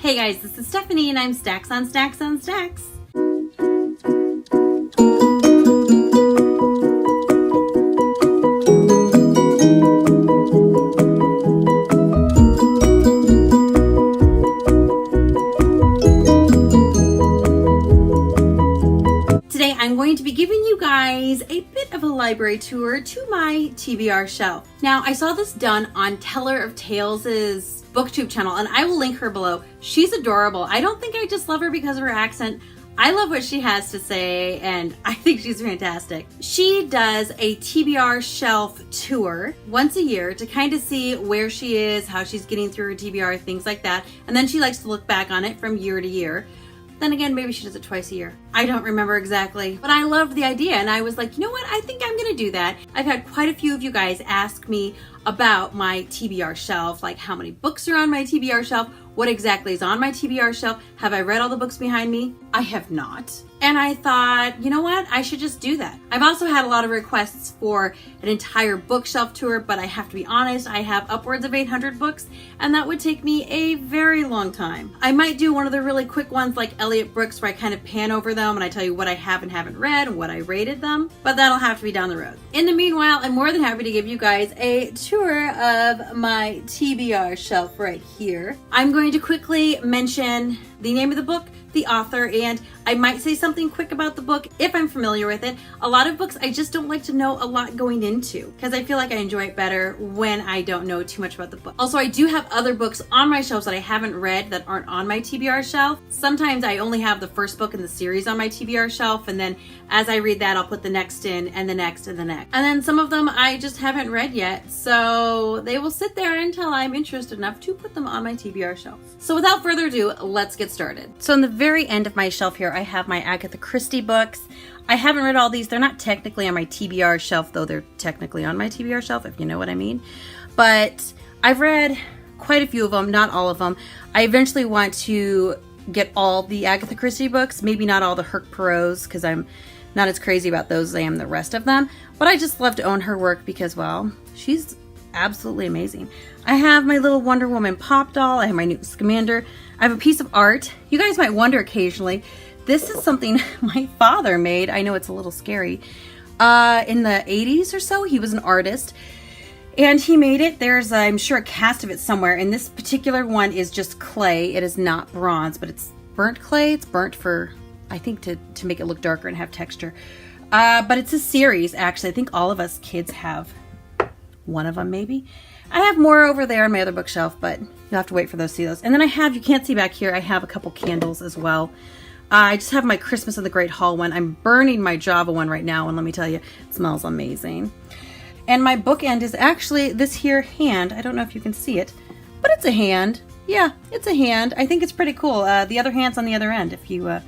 Hey guys, this is Stephanie and I'm Stacks on Stacks on Stacks. Today I'm going to be giving you guys a bit of a library tour to my TBR shelf. Now I saw this done on Teller of Tales' booktube channel and I will link her below. She's adorable. I don't think I just love her because of her accent. I love what she has to say and I think she's fantastic. She does a TBR shelf tour once a year to kind of see where she is, how she's getting through her TBR, things like that. And then she likes to look back on it from year to year. Then again, maybe she does it twice a year. I don't remember exactly, but I loved the idea and I was like, you know what? I think I'm gonna do that. I've had quite a few of you guys ask me about my TBR shelf, like how many books are on my TBR shelf, what exactly is on my TBR shelf, have I read all the books behind me? I have not. And I thought, you know what? I should just do that. I've also had a lot of requests for an entire bookshelf tour, but I have to be honest, I have upwards of 800 books, and that would take me a very long time. I might do one of the really quick ones like Elliot Brooks where I kind of pan over them and I tell you what I have and haven't read and what I rated them, but that'll have to be down the road. In the meanwhile, I'm more than happy to give you guys a tour of my TBR shelf right here. I'm going to quickly mention the name of the book, the author, and I might say something quick about the book if I'm familiar with it. A lot of books I just don't like to know a lot going into because I feel like I enjoy it better when I don't know too much about the book. Also, I do have other books on my shelves that I haven't read that aren't on my TBR shelf. Sometimes I only have the first book in the series on my TBR shelf, and then as I read that, I'll put the next in and the next and the next. And then some of them I just haven't read yet, so they will sit there until I'm interested enough to put them on my TBR shelf. So without further ado, let's get started. So in the very end of my shelf here, I have my Agatha Christie books. I haven't read all these. They're not technically on my TBR shelf, though they're technically on my TBR shelf, if you know what I mean. But I've read quite a few of them, not all of them. I eventually want to get all the Agatha Christie books, maybe not all the Hercule Poirot's, because I'm not as crazy about those as I am the rest of them. But I just love to own her work because, well, she's absolutely amazing. I have my little Wonder Woman pop doll. I have my new Scamander. I have a piece of art. You guys might wonder occasionally, this is something my father made. I know it's a little scary. In the 80s or so, he was an artist and he made it. There's, I'm sure, a cast of it somewhere. And this particular one is just clay. It is not bronze, but it's burnt clay. It's burnt for, I think, to make it look darker and have texture. But it's a series, actually. I think all of us kids have one of them, maybe. I have more over there on my other bookshelf, but you'll have to wait for those to see those. And then I have, you can't see back here, I have a couple candles as well. I just have my Christmas in the Great Hall one. I'm burning my Java one right now, and let me tell you, it smells amazing. And my bookend is actually this here hand. I don't know if you can see it, but it's a hand. Yeah, it's a hand. I think it's pretty cool. The other hand's on the other end, if you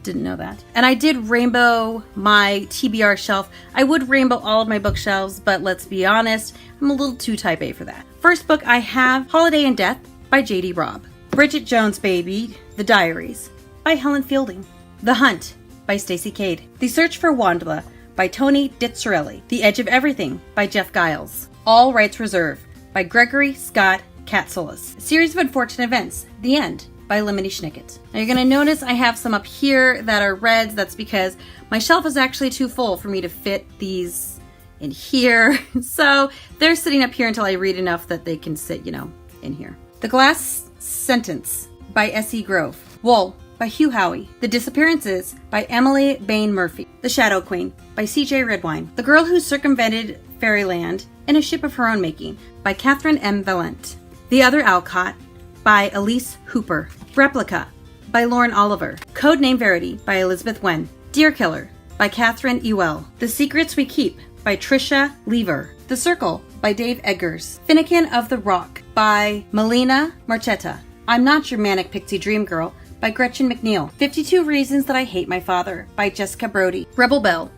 didn't know that. And I did rainbow my TBR shelf. I would rainbow all of my bookshelves, but let's be honest, I'm a little too type A for that. First book I have, Holiday in Death by J.D. Robb. Bridget Jones' Baby, The Diaries by Helen Fielding. The Hunt by Stacey Cade. The Search for Wandla by Tony Dizzarelli. The Edge of Everything by Jeff Giles. All Rights Reserved by Gregory Scott Katsolis. A Series of Unfortunate Events, The End by Lemony Snicket. Now you're going to notice I have some up here that are reds. That's because my shelf is actually too full for me to fit these in here. So they're sitting up here until I read enough that they can sit, you know, in here. The Glass Sentence by S.E. Grove. Wool by Hugh Howey. The Disappearances by Emily Bain Murphy. The Shadow Queen by C.J. Redwine. The Girl Who Circumvented Fairyland in a Ship of Her Own Making by Catherine M. Valent. The Other Alcott by Elise Hooper. Replica by Lauren Oliver. Codename Verity by Elizabeth Wen. Deer Killer by Catherine Ewell. The Secrets We Keep by Tricia Lever. The Circle by Dave Eggers. Finnegan of the Rock by Melina Marchetta. I'm Not Your Manic Pixie Dream Girl by Gretchen McNeil. 52 Reasons That I Hate My Father by Jessica Brody. Rebel Bell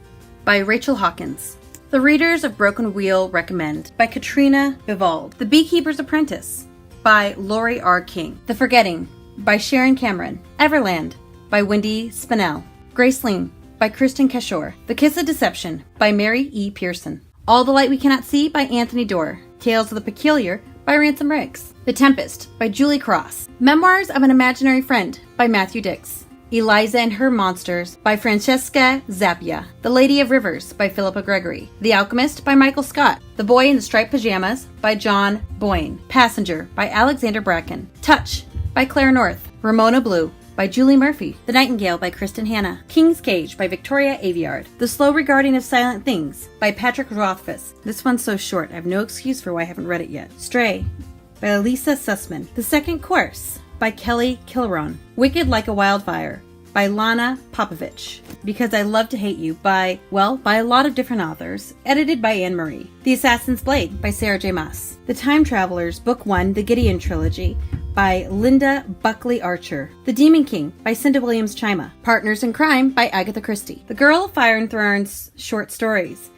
by Rachel Hawkins. The Readers of Broken Wheel Recommend by Katrina Bivald. The Beekeeper's Apprentice by Lori R. King. The Forgetting by Sharon Cameron. Everland by Wendy Spinell. Graceling by Kristen Keshore. The Kiss of Deception by Mary E. Pearson. All the Light We Cannot See by Anthony Doerr. Tales of the Peculiar by Ransom Riggs. The Tempest by Julie Cross. Memoirs of an Imaginary Friend by Matthew Dix. Eliza and Her Monsters by Francesca Zappia. The Lady of Rivers by Philippa Gregory. The Alchemist by Michael Scott. The Boy in the Striped Pajamas by John Boyne. Passenger by Alexander Bracken. Touch by Claire North. Ramona Blue by Julie Murphy. The Nightingale by Kristen Hanna. King's Cage by Victoria Aveyard. The Slow Regarding of Silent Things by Patrick Rothfuss. This one's so short, I have no excuse for why I haven't read it yet. Stray by Elisa Sussman. The Second Course by Kelly Kilron. Wicked Like a Wildfire by Lana Popovich. Because I Love to Hate You by a lot of different authors. Edited by Anne Marie. The Assassin's Blade by Sarah J. Maas. The Time Travelers, Book 1, The Gideon Trilogy by Linda Buckley Archer. The Demon King by Cinda Williams Chima. Partners in Crime by Agatha Christie. The Girl of Fire and Thorns short stories.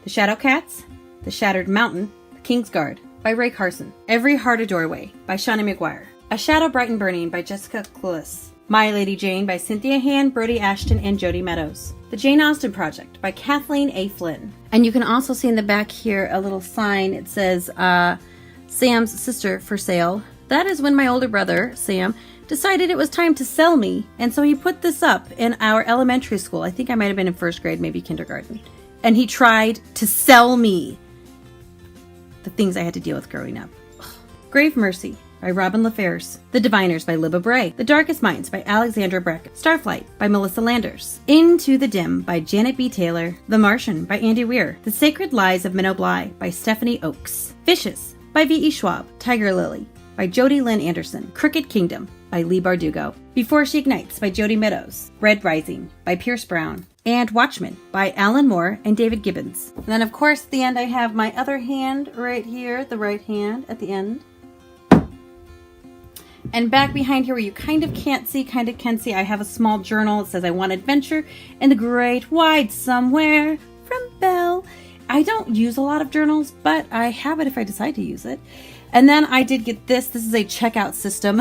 The Shadow Cats, The Shattered Mountain, The Kingsguard by Ray Carson. Every Heart a Doorway by Shawnee McGuire. A Shadow Bright and Burning by Jessica Clueless. My Lady Jane by Cynthia Han, Brody Ashton, and Jody Meadows. The Jane Austen Project by Kathleen A. Flynn. And you can also see in the back here a little sign. It says, Sam's sister for sale. That is when my older brother, Sam, decided it was time to sell me. And so he put this up in our elementary school. I think I might have been in first grade, maybe kindergarten. And he tried to sell me the things I had to deal with growing up. Grave Mercy by Robin LaFairs. The Diviners by Libba Bray. The Darkest Minds by Alexandra Brackett. Starflight by Melissa Landers. Into the Dim by Janet B. Taylor. The Martian by Andy Weir. The Sacred Lies of Minnow Bly by Stephanie Oakes. Fishes by V.E. Schwab. Tiger Lily by Jody Lynn Anderson. Crooked Kingdom by Lee Bardugo. Before She Ignites by Jody Meadows. Red Rising by Pierce Brown. And Watchmen by Alan Moore and David Gibbons. And then, of course, at the end, I have my other hand right here, the right hand at the end. And back behind here where you kind of can't see, kind of can see, I have a small journal. It says, I want adventure in the great wide somewhere from Belle. I don't use a lot of journals, but I have it if I decide to use it. And then I did get this. This is a checkout system.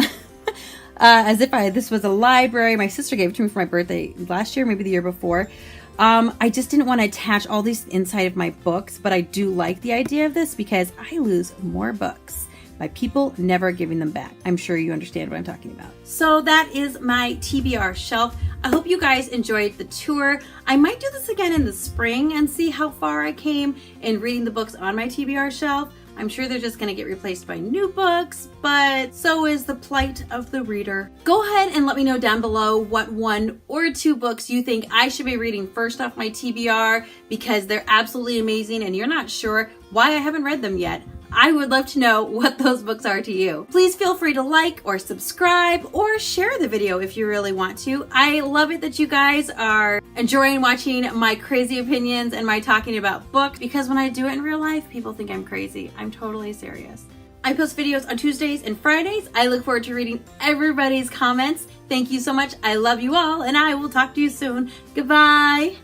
As if this was a library. My sister gave it to me for my birthday last year, maybe the year before. I just didn't want to attach all these inside of my books, but I do like the idea of this because I lose more books by people never giving them back. I'm sure you understand what I'm talking about. So that is my TBR shelf. I hope you guys enjoyed the tour. I might do this again in the spring and see how far I came in reading the books on my TBR shelf. I'm sure they're just going to get replaced by new books, but so is the plight of the reader. Go ahead and let me know down below what 1 or 2 books you think I should be reading first off my TBR because they're absolutely amazing and you're not sure why I haven't read them yet. I would love to know what those books are to you. Please feel free to like or subscribe or share the video if you really want to. I love it that you guys are enjoying watching my crazy opinions and my talking about books because when I do it in real life, people think I'm crazy. I'm totally serious. I post videos on Tuesdays and Fridays. I look forward to reading everybody's comments. Thank you so much. I love you all and I will talk to you soon. Goodbye.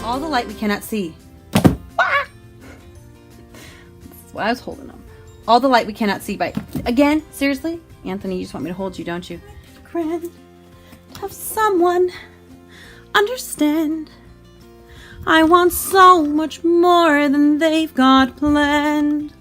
All the light we cannot see. Ah! That's why I was holding them. All the light we cannot see by... Again, seriously? Anthony, you just want me to hold you, don't you? Friend, have someone understand. I want so much more than they've got planned.